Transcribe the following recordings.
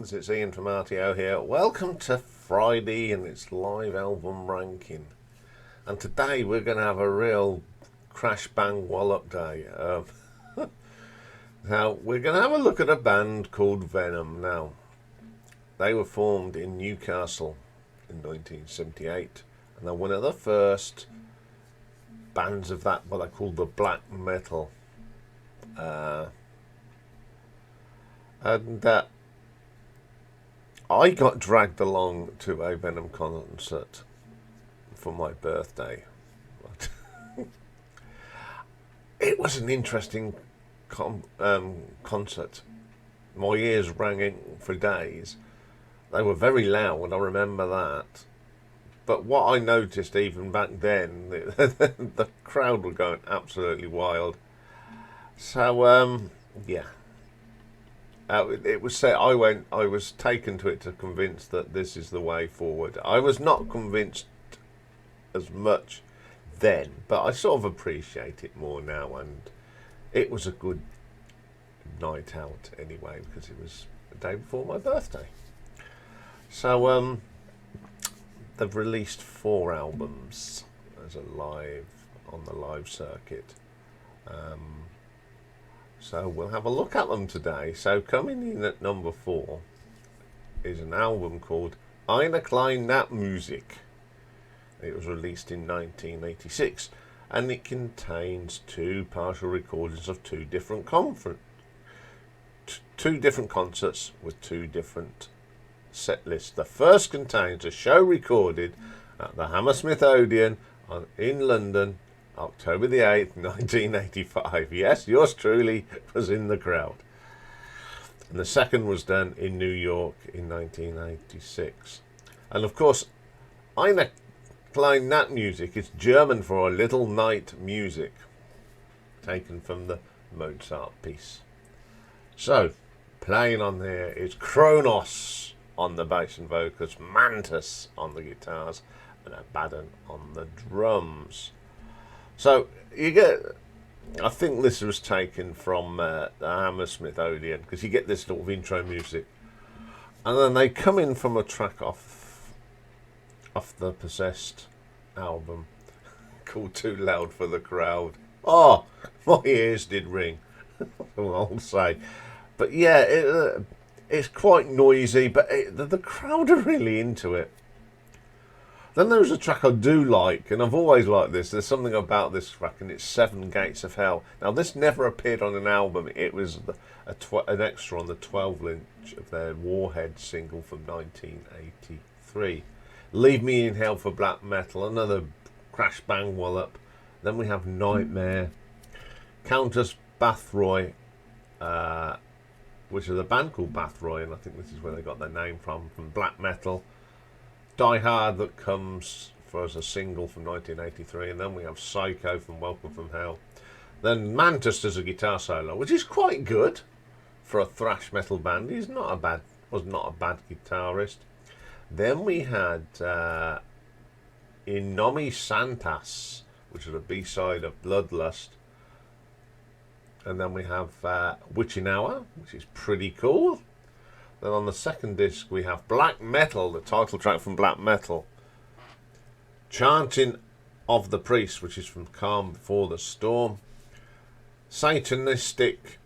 friends, it's Ian from RTO here. Welcome to Friday and its live album ranking. And today we're going to have a real crash bang wallop day. Now we're going to have a look at a band called Venom. Now, they were formed in Newcastle in 1978, and they're one of the first bands of that, what I call the black metal. I got dragged along to a Venom concert for my birthday. It was an interesting concert. My ears rang for days. They were very loud, I remember that. But what I noticed even back then, the crowd were going absolutely wild. So, yeah. It was said I was taken to it to convince that this is the way forward. I was not convinced as much then, but I sort of appreciate it more now, and it was a good night out anyway because it was the day before my birthday. So they've released 4 albums as a live on the live circuit. So we'll have a look at them today. So coming in at number 4 is an album called Eine, kleine, Nachtmusik. It was released in 1986, and it contains 2 partial recordings of 2 different concerts with 2 different set lists. The first contains a show recorded at the Hammersmith Odeon in London, October the 8th, 1985. Yes, yours truly was in the crowd. And the second was done in New York in 1986. And of course, Eine, kleine, Nachtmusik is German for a little night music, taken from the Mozart piece. So, playing on there is Kronos on the bass and vocals, Mantis on the guitars, and Abaddon on the drums. So you get, I think this was taken from the Hammersmith Odeon, because you get this sort of intro music, and then they come in from a track off the Possessed album called Too Loud for the Crowd. Oh, my ears did ring, I'll say. But yeah, it's quite noisy, but the crowd are really into it. Then there's a track I do like, and I've always liked this. There's something about this track, and it's 7 Gates of Hell. Now, this never appeared on an album. It was an extra on the 12-inch of their Warhead single from 1983. Leave Me in Hell for black metal, another crash bang wallop. Then we have Nightmare, Countess Bathroy, which is a band called Bathroy, and I think this is where they got their name from black metal. Die Hard, that comes for as a single from 1983, and then we have Psycho from Welcome from Hell. Then Mantis does a guitar solo, which is quite good for a thrash metal band. Was not a bad guitarist. Then we had In Nomi Santas, which is a B-side of Bloodlust. And then we have Witching Hour, which is pretty cool. Then on the second disc we have Black Metal, the title track from Black Metal. Chanting of the Priest, which is from Calm Before the Storm. Satanistic,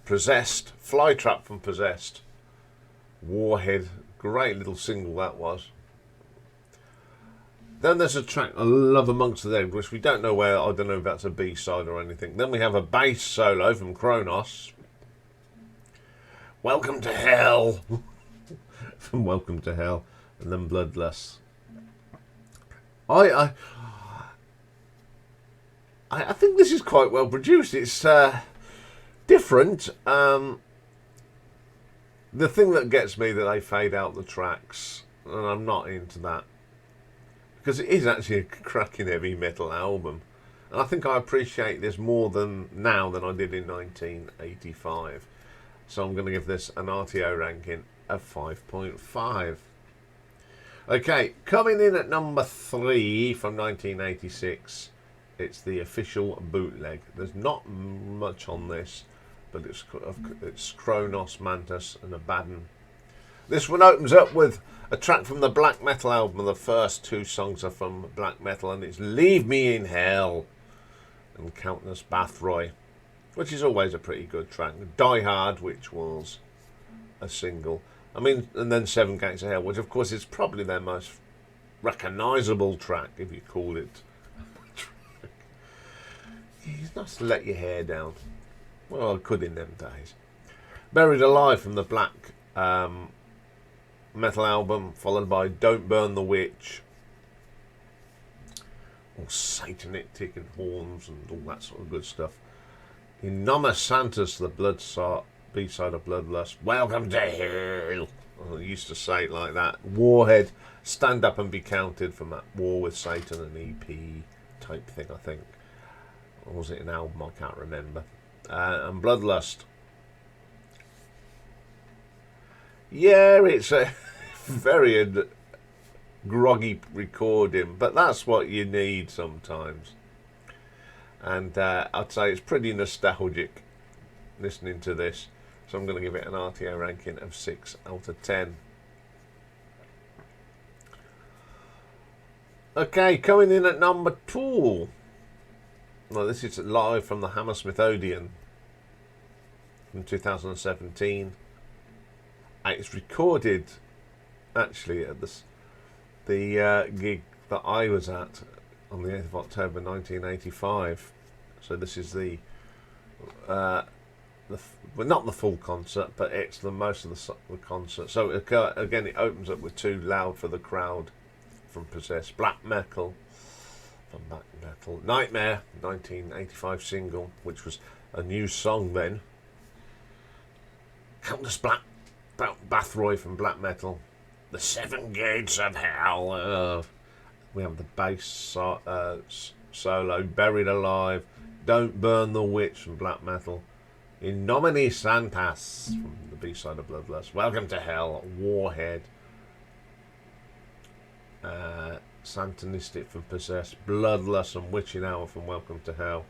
Possessed, Flytrap from Possessed. Warhead, great little single that was. Then there's a track I love Amongst the Dead, which we don't know where, I don't know if that's a B-side or anything. Then we have a bass solo from Kronos. Welcome to Hell from Welcome to Hell, and then Bloodlust. I think this is quite well produced. It's different. The thing that gets me that they fade out the tracks, and I'm not into that, because it is actually a cracking heavy metal album, and I think I appreciate this more now than I did in 1985. So I'm going to give this an RTO ranking of 5.5. Okay, coming in at number 3 from 1986, it's the official Bootleg. There's not much on this, but it's Kronos, Mantis and Abaddon This one opens up with a track from the black metal album. The first two songs are from black metal, and it's Leave Me in Hell and Countess Bathroy, which is always a pretty good track. Die Hard, which was a single. I mean, and then Seven Gates of Hell, which of course is probably their most recognisable track, if you call it a track. It's nice to let your hair down. Well, I could in them days. Buried Alive from the black metal album, followed by Don't Burn the Witch. All satanic and horns and all that sort of good stuff. In Noma Santos, the B-side of Bloodlust. Welcome to Hell. I used to say it like that. Warhead, Stand Up and Be Counted from that War with Satan, an EP type thing, I think. Or was it an album? I can't remember. And Bloodlust. Yeah, it's a very groggy recording, but that's what you need sometimes. And I'd say it's pretty nostalgic listening to this. So I'm going to give it an RTO ranking of 6 out of 10. Okay, coming in at number 2. Well, this is live from the Hammersmith Odeon from 2017. And it's recorded actually at the gig that I was at on the 8th of October 1985. So this is well, not the full concert, but it's the most of the concert. So again, it opens up with Too Loud for the Crowd from Possessed, Black Metal from Black Metal, Nightmare 1985 single, which was a new song then. Countess Bathroy from Black Metal, The Seven Gates of Hell. We have the bass solo, Buried Alive, Don't Burn the Witch from Black Metal. In Nomine Santas from the B-side of Bloodlust, Welcome to Hell, Warhead, Satanistic from Possessed, Bloodlust and Witching Hour from Welcome to Hell.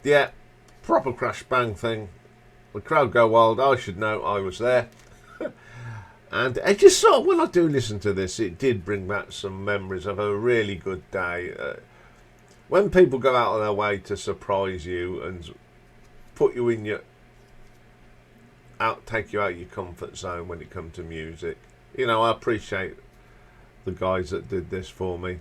Yeah, proper crash bang thing. The crowd go wild. I should know, I was there. And I just sort of, when I do listen to this, it did bring back some memories of a really good day. When people go out of their way to surprise you and put you in take you out of your comfort zone when it comes to music. You know, I appreciate the guys that did this for me.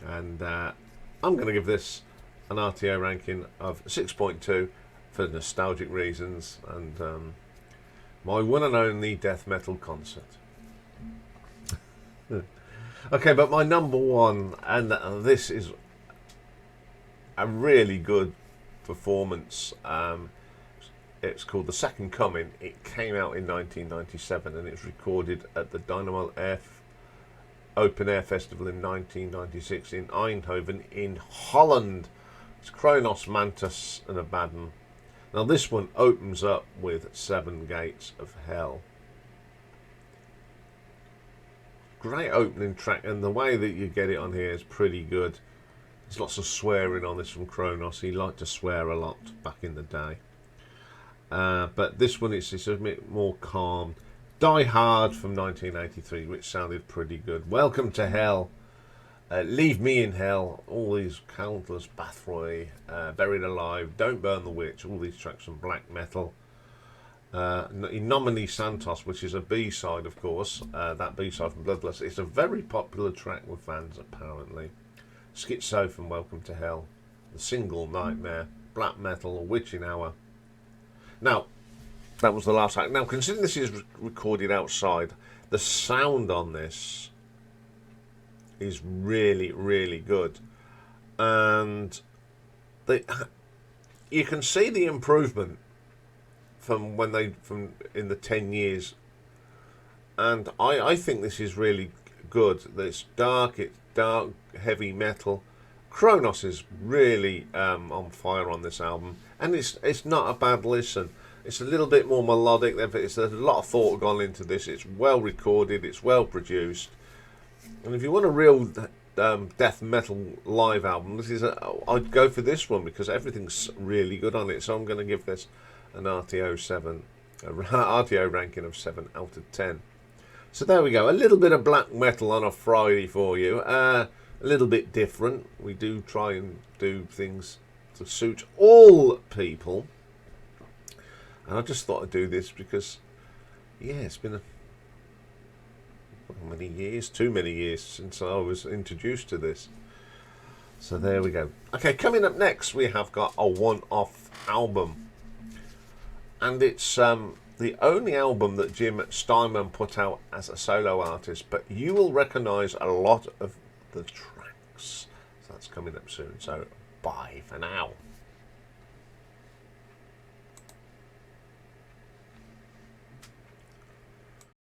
And I'm going to give this an RTO ranking of 6.2 for nostalgic reasons and my one and only death metal concert. Okay, but my number one, and this is a really good performance. It's called The Second Coming. It came out in 1997 and it's recorded at the Dynamo Open Air Festival in 1996 in Eindhoven in Holland. It's Kronos, Mantis and Abaddon. Now this one opens up with Seven Gates of Hell. Great opening track, and the way that you get it on here is pretty good. There's lots of swearing on this from Kronos. He liked to swear a lot back in the day. But this one is a bit more calm. Die Hard from 1983, which sounded pretty good. Welcome to Hell. Leave Me in Hell. All these Countless Bathroy, Buried Alive, Don't Burn the Witch. All these tracks from black metal. In Nomine Santos, which is a B-side, of course. That B-side from Bloodlust. It's a very popular track with fans, apparently. Schizo from Welcome to Hell, the single Nightmare, Black Metal, Witching Hour. Now, that was the last track. Now, considering this is recorded outside, the sound on this is really, really good. And you can see the improvement from in the 10 years. And I think this is really good. It's dark, heavy metal. Kronos is really on fire on this album, and it's not a bad listen. It's a little bit more melodic. There's a lot of thought gone into this. It's well recorded. It's well produced. And if you want a real death metal live album, I'd go for this one because everything's really good on it. So I'm going to give this an RTO 7 A RTO ranking of 7 out of 10. So there we go. A little bit of black metal on a Friday for you. A little bit different. We do try and do things to suit all people. And I just thought I'd do this because, yeah, it's been many years, too many years since I was introduced to this. So there we go. Okay, coming up next we have got a one-off album, and it's the only album that Jim Steinman put out as a solo artist, but you will recognise a lot of the tracks. So that's coming up soon, so bye for now.